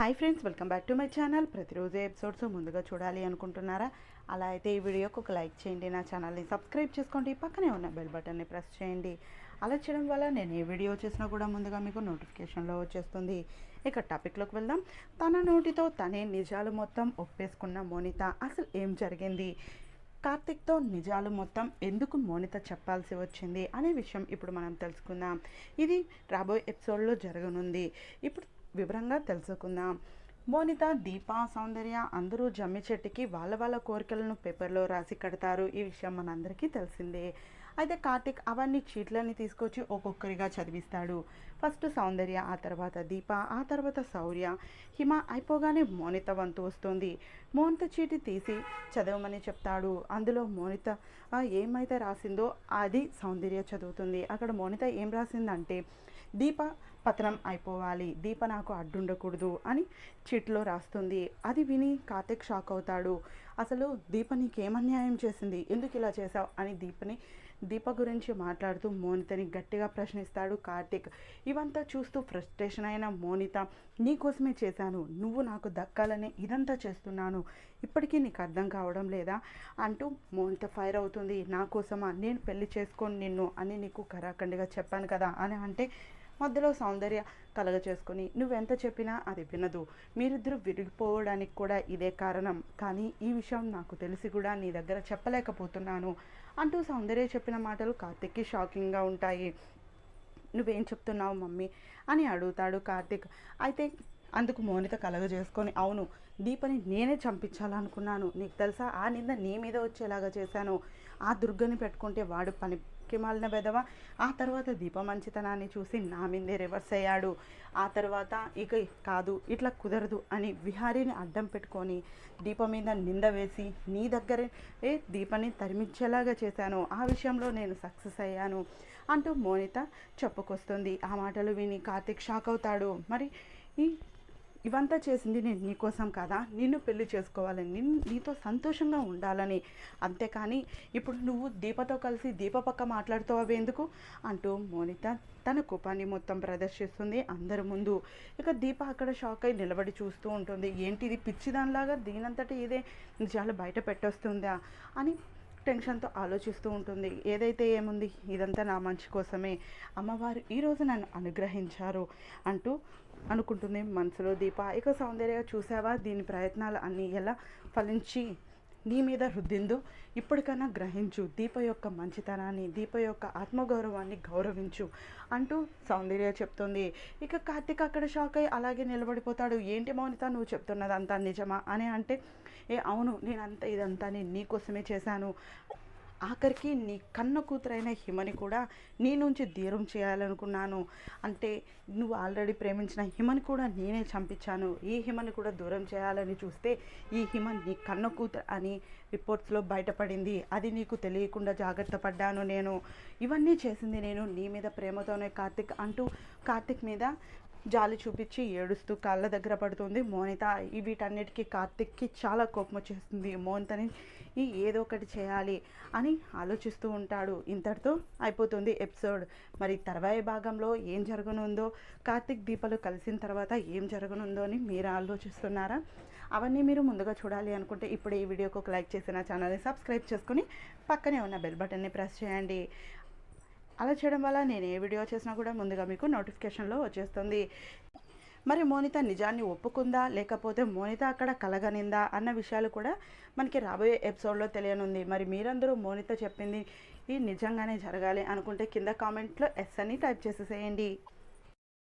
Hi friends, welcome back to my channel. ప్రతిరోజు episodes ముందుగా చూడాలి అనుకుంటున్నారా? అలా అయితే ఈ వీడియోకి ఒక లైక్ చేయండి, నా ఛానల్ని సబ్స్క్రైబ్ చేసుకోండి, పక్కనే ఉన్న బెల్ బటన్ని ప్రెస్ చేయండి. అలా చేయడం వల్ల నేను ఏ వీడియో చేసినా కూడా ముందుగా మీకు నోటిఫికేషన్లో వచ్చేస్తుంది. ఇక టాపిక్లోకి వెళ్దాం. తన నోటితో తనే నిజాలు మొత్తం ఒప్పేసుకున్న మోనిత అసలు ఏం జరిగింది, కార్తిక్తో నిజాలు మొత్తం ఎందుకు మోనిత చెప్పాల్సి వచ్చింది అనే విషయం ఇప్పుడు మనం తెలుసుకుందాం. ఇది రాబోయే ఎపిసోడ్లో జరగనుంది. ఇప్పుడు వివరంగా తెలుసుకుందాం. మోనిత, దీప, సౌందర్య అందరూ జమ్మి చెట్టుకి వాళ్ళ కోరికలను పేపర్లో రాసి కడతారు. ఈ విషయం మనందరికీ తెలిసిందే. అయితే కార్తిక్ అవన్నీ చీట్లని తీసుకొచ్చి ఒక్కొక్కరిగా చదివిస్తాడు. ఫస్ట్ సౌందర్య, ఆ తర్వాత దీప, ఆ తర్వాత శౌర్య, హిమ అయిపోగానే మోనిత వంతు వస్తుంది. మోనిత చీటి తీసి చదవమని చెప్తాడు. అందులో మోనిత ఏమైతే రాసిందో అది సౌందర్య చదువుతుంది. అక్కడ మోనిత ఏం రాసిందంటే, దీప పతనం అయిపోవాలి, దీప నాకు అడ్డుండకూడదు అని చీట్లో రాస్తుంది. అది విని కార్తిక్ షాక్ అవుతాడు. అసలు దీప నీకేమన్యాయం చేసింది, ఎందుకు ఇలా చేశావు అని దీప గురించి మాట్లాడుతూ మోనితని గట్టిగా ప్రశ్నిస్తాడు కార్తిక్. ఇవంతా చూస్తూ ఫ్రస్ట్రేషన్ అయిన మోనిత, నీకోసమే చేశాను, నువ్వు నాకు దక్కాలనే ఇదంతా చేస్తున్నాను, ఇప్పటికీ నీకు అర్థం కావడం లేదా అంటూ మోనిత ఫైర్ అవుతుంది. నా కోసమా, నేను పెళ్లి చేసుకొని నిన్ను అని నీకు కరాఖండిగా చెప్పాను కదా అని అంటే, మధ్యలో సౌందర్య కలగ చేసుకొని, నువ్వెంత చెప్పినా అది వినదు, మీరిద్దరూ విరిగిపోవడానికి కూడా ఇదే కారణం, కానీ ఈ విషయం నాకు తెలిసి కూడా నీ దగ్గర చెప్పలేకపోతున్నాను అంటూ సౌందర్య చెప్పిన మాటలు కార్తిక్కి షాకింగ్గా ఉంటాయి. నువ్వేం చెప్తున్నావు మమ్మీ అని అడుగుతాడు కార్తిక్. అయితే అందుకు మోనిత కలగజేసుకొని, అవును, దీపని నేనే చంపించాలనుకున్నాను, నీకు తెలుసా, ఆ నింద నీ మీద వచ్చేలాగా చేశాను, ఆ దుర్గని పెట్టుకుంటే వాడు పనికి మాలిన వెధవ, ఆ తర్వాత దీప మంచితనాన్ని చూసి నా మీదే రివర్స్ అయ్యాడు, ఆ తర్వాత ఇక కాదు ఇట్లా కుదరదు అని విహారీని అడ్డం పెట్టుకొని దీప మీద నింద వేసి నీ దగ్గరే దీపని తరిమించేలాగా చేశాను, ఆ విషయంలో నేను సక్సెస్ అయ్యాను అంటూ మోనిత చెప్పుకొస్తుంది. ఆ మాటలు విని కార్తిక్ షాక్ అవుతాడు. మరి ఇవంతా చేసింది నేను నీకోసం కదా, నిన్ను పెళ్లి చేసుకోవాలని, నీతో సంతోషంగా ఉండాలని, అంతేకాని ఇప్పుడు నువ్వు దీపతో కలిసి దీప పక్క మాట్లాడుతావు ఎందుకు అంటూ మోనిత తన కోపాన్ని మొత్తం ప్రదర్శిస్తుంది అందరి ముందు. ఇక దీప అక్కడ షాక్ అయి నిలబడి చూస్తూ ఉంటుంది. ఏంటిది పిచ్చిదానిలాగా దీనంతటి ఇదే నిజాలు బయట పెట్టొస్తుందా అని టెన్షన్తో ఆలోచిస్తూ ఉంటుంది. ఏదైతే ఏముంది, ఇదంతా నా మంచి కోసమే, అమ్మవారు ఈరోజు నన్ను అనుగ్రహించారు అంటూ అనుకుంటుంది మనసులో దీప. ఇక సౌందర్య, చూసావా దీని ప్రయత్నాలు అన్నీ ఎలా ఫలించి నీ మీద రుద్దిందో, ఇప్పటికైనా గ్రహించు, దీప యొక్క మంచితనాన్ని, దీప యొక్క ఆత్మగౌరవాన్ని గౌరవించు అంటూ సౌందర్య చెప్తుంది. ఇక కార్తిక్ అక్కడ షాక్ అయ్యి అలాగే నిలబడిపోతాడు. ఏంటి మౌనిత, నువ్వు చెప్తున్నదంతా నిజమా అని అంటే, అవును, ఇదంతా నేను నీకోసమే చేశాను, ఆఖరికి నీ కన్న కూతురైన హిమని కూడా నీ నుంచి దూరం చేయాలనుకున్నాను, అంటే నువ్వు ఆల్రెడీ ప్రేమించిన హిమని కూడా నేనే చంపించాను, ఈ హిమని కూడా దూరం చేయాలని చూస్తే ఈ హిమ నీ కన్న కూతురు అని రిపోర్ట్స్లో బయటపడింది, అది నీకు తెలియకుండా జాగ్రత్త పడ్డాను నేను, ఇవన్నీ చేసింది నేను నీ మీద ప్రేమతోనే కార్తిక్ అంటూ కార్తిక్ మీద జాలి చూపించి ఏడుస్తూ కాళ్ళ దగ్గర పడుతుంది మోనిత. వీటన్నిటికీ కార్తిక్కి చాలా కోపం వచ్చేస్తుంది. మోనితని ఏదో ఒకటి చేయాలి అని ఆలోచిస్తూ ఉంటాడు. ఇంతటితో అయిపోతుంది ఎపిసోడ్. మరి తర్వాయి భాగంలో ఏం జరగనుందో, కార్తిక్ దీపాలు కలిసిన తర్వాత ఏం జరగనుందో అని మీరు ఆలోచిస్తున్నారా? అవన్నీ మీరు ముందుగా చూడాలి అనుకుంటే ఇప్పుడు ఈ వీడియోకి ఒక లైక్ చేసి నా ఛానల్ని సబ్స్క్రైబ్ చేసుకుని పక్కనే ఉన్న బెల్ బటన్ని ప్రెస్ చేయండి. అలా చేయడం వల్ల నేను ఏ వీడియో చేసినా కూడా ముందుగా మీకు నోటిఫికేషన్లో వచ్చేస్తుంది. మరి మోనిత నిజాన్ని ఒప్పుకుందా, లేకపోతే మోనిత అక్కడ కలగనిందా అన్న విషయాలు కూడా మనకి రాబోయే ఎపిసోడ్లో తెలియనుంది. మరి మీరందరూ మోనిత చెప్పింది ఈ నిజంగానే జరగాలి అనుకుంటే కింద కామెంట్లో ఎస్ అని టైప్ చేసేసేయండి.